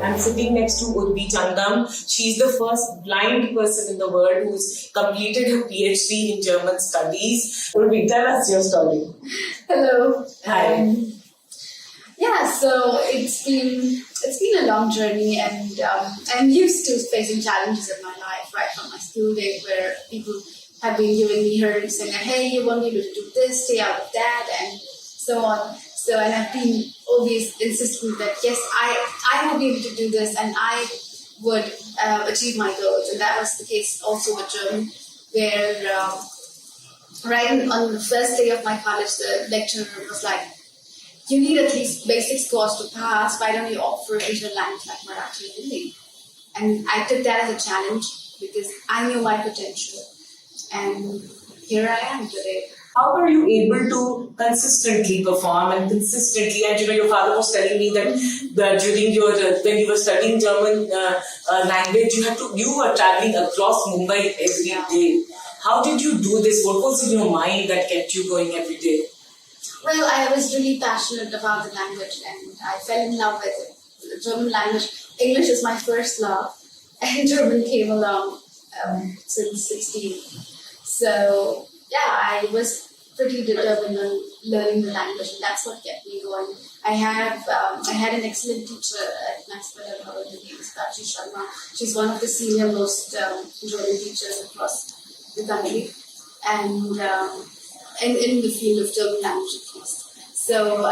I'm sitting next to Urvi Chandam. She's the first blind person in the world who's completed her PhD in German studies. Urvi, tell us your story. Hello. Hi. So it's been a long journey, and I'm used to facing challenges in my life, right from my school days, where people have been giving me hurdles, saying, "Hey, you won't be able to do this, stay out of that," and so on. So, and I've been always insistent that yes, I will be able to do this, and I would achieve my goals, and that was the case also with German, where right on the first day of my college, the lecturer was like, "You need at least basic scores to pass. Why don't you opt for a regional language like Marathi and Hindi?" And I took that as a challenge because I knew my potential, and here I am today. How were you able to consistently perform and consistently? And your father was telling me that during your when you were studying German language, you were traveling across Mumbai every day. How did you do this? What was in your mind that kept you going every day? Well, I was really passionate about the language, and I fell in love with it. The German language. English is my first love, and German came along since 16. So yeah, I was pretty determined on learning the language, and that's what kept me going. I had an excellent teacher at Maxwell. Her name is Tachi Sharma. She's one of the senior most German teachers across the country, and in the field of German language at least. So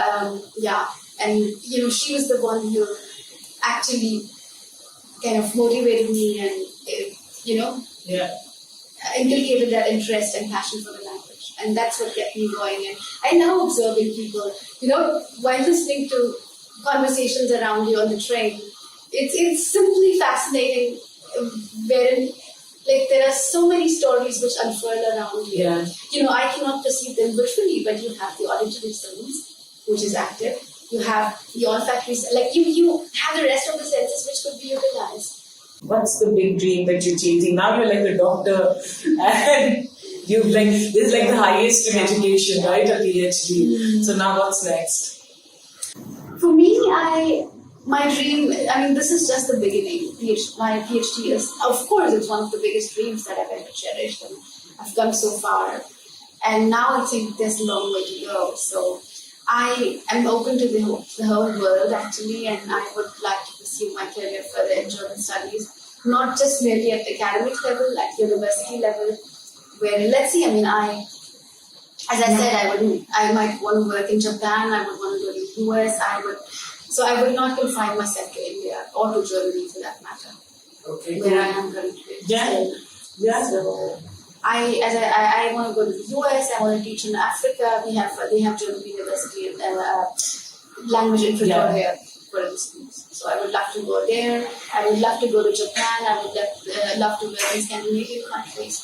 and she was the one who actually kind of motivated me and inculcated that interest and passion for the language, and that's what kept me going. And I now observing people, while listening to conversations around you on the train, it's simply fascinating, wherein there are so many stories which unfurl around you. Yeah. I cannot perceive them visually, but you have the auditory sense, which is active. You have the olfactory, you have the rest of the senses which could be utilized. What's the big dream that you're chasing? Now you're like a doctor, and this is like the highest in education, right? A PhD. So now what's next? For me, my dream, this is just the beginning. My PhD is, of course, it's one of the biggest dreams that I've ever cherished, and I've come so far. And now I think there's a long way to go. So I am open to the whole world, actually, and I would like to pursue my career further in German studies, not just merely at academic level, at university level, where, let's see, as I said, I might want to work in Japan, I would want to go to the US, I would not confine myself to India or to Germany for that matter. Okay. Where I am currently. Yeah. So I want to go to the US. I want to teach in Africa. They have German University language in Pretoria, for instance. So I would love to go there. I would love to go to Japan. I would love to work in Scandinavian countries,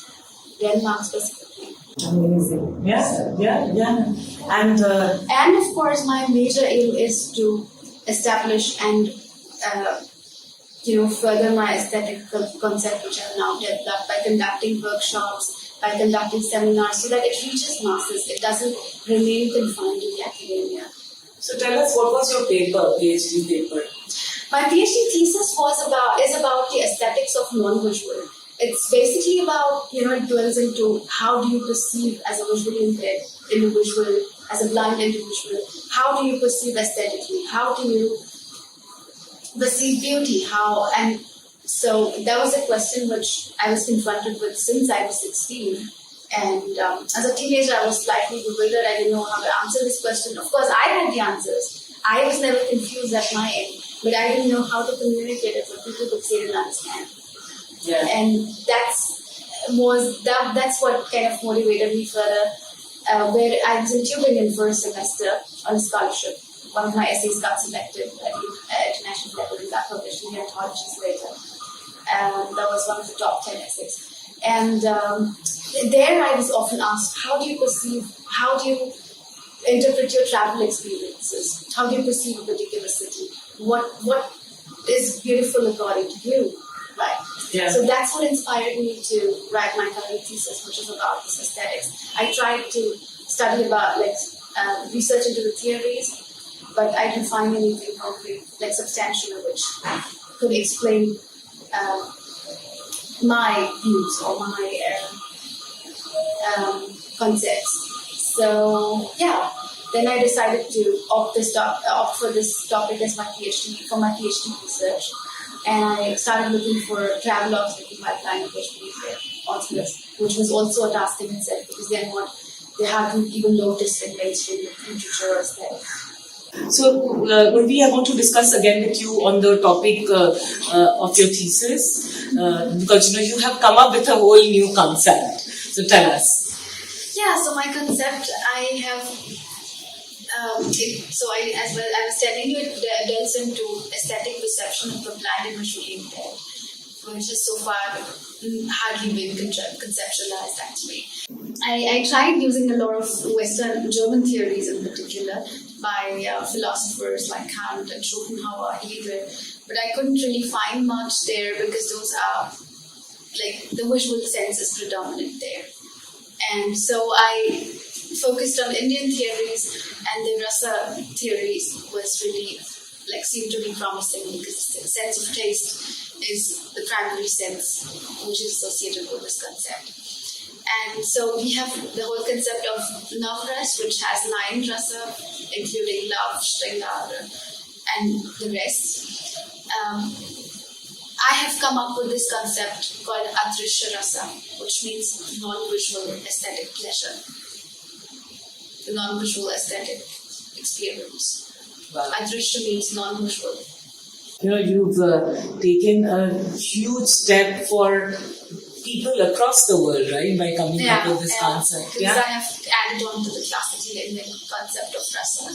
Denmark specifically. Amazing. Yeah. And of course, my major aim is to establish and further my aesthetic concept, which I've now developed by conducting workshops, by conducting seminars, so that it reaches masses. It doesn't remain confined to the academia. So tell us, what was your PhD paper? My PhD thesis is about the aesthetics of non-visual. It's basically about, it dwells into how do you perceive as a visually impaired individual, as a blind individual, how do you perceive aesthetically, how do you perceive beauty, and so that was a question which I was confronted with since I was 16. And as a teenager, I was slightly bewildered. I didn't know how to answer this question. Of course, I had the answers. I was never confused at my end, but I didn't know how to communicate it so people could see it and understand. Yeah. And that's what kind of motivated me further. Where I was in Tübingen for a semester on a scholarship. One of my essays got selected at international level and got published in anthologies later. That was one of the top 10 essays. And there I was often asked, how do you interpret your travel experiences? How do you perceive a particular city? What is beautiful according to you? Right. Yeah. So that's what inspired me to write my current thesis, which is about this aesthetics. I tried to study about research into the theories but I didn't find anything concrete, like substantial, which could explain my views or my concepts. So yeah, then I decided to opt for this topic as my PhD for my PhD research, and I started looking for travelogues written by blind PhD authors, which was also a task in itself because they hadn't even noticed in mainstream literature or aesthetics. So, Urvi, I want to discuss again with you on the topic of your thesis, because you have come up with a whole new concept. So, tell us. Yeah, so my concept, I have, I was telling you, it delves into aesthetic perception of the blind and visually impaired, which has so far hardly been conceptualized actually. I tried using a lot of Western German theories in particular by philosophers like Kant and Schopenhauer, Hegel, but I couldn't really find much there because those are, like, the visual sense is predominant there. And so I focused on Indian theories, and the rasa theories was really, like, seemed to be promising because the sense of taste is the primary sense which is associated with this concept. And so we have the whole concept of Navras, which has 9 rasa, including love, Shringara, and the rest. I have come up with this concept called Adrishya Rasa, which means non-visual aesthetic pleasure, the non-visual aesthetic experience. Wow. Adrishya means non-visual. You've taken a huge step for people across the world, right, by coming up with this concept. Because I have added on to the classical Indian concept of rasa.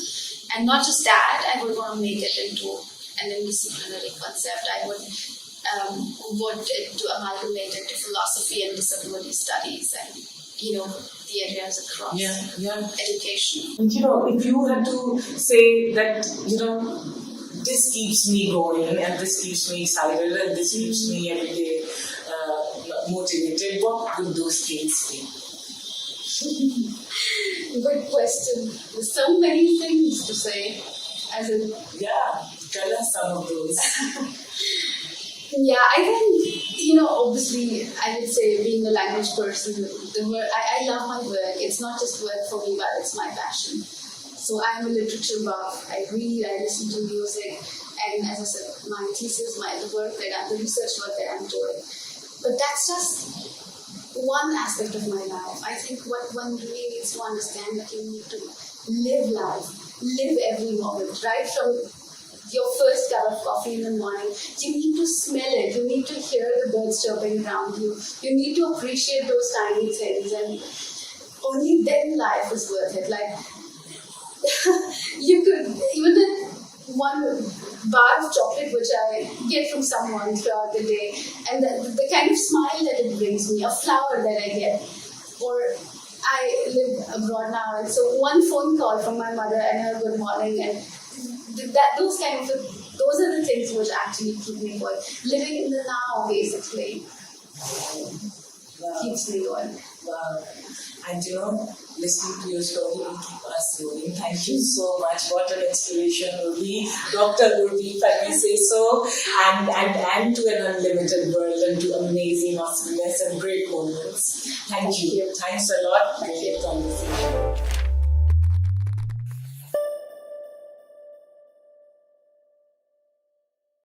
And not just that, I would want to make it into an interdisciplinary concept. I would want it to amalgamate into philosophy and disability studies and, the areas across education. And, if you had to say that, this keeps me going and this keeps me excited and this keeps me every day motivated, what would those things be? Good question. There's so many things to say. Tell us some of those. Yeah, I think, obviously, I would say being a language person, I love my work. It's not just work for me, but it's my passion. So I'm a literature buff. I read, I listen to music, and as I said, my thesis, the research work that I'm doing. But that's just one aspect of my life. I think what one really needs to understand that you need to live life, live every moment, right from your first cup of coffee in the morning. You need to smell it. You need to hear the birds chirping around you. You need to appreciate those tiny things, and only then life is worth it. Like, you could, even one bar of chocolate which I get from someone throughout the day, and the kind of smile that it brings me, a flower that I get, or I live abroad now, and so one phone call from my mother and her good morning, and those are the things which actually keep me going. Living in the now, basically, keeps me going. Wow. And listening to your story will keep us going. Thank you so much. What an inspiration, Urvi. Dr. Urvi, if I may say so. And to an unlimited world and to amazing awesomeness and great moments. Thank you. Thanks a lot. Thank you. Great conversation.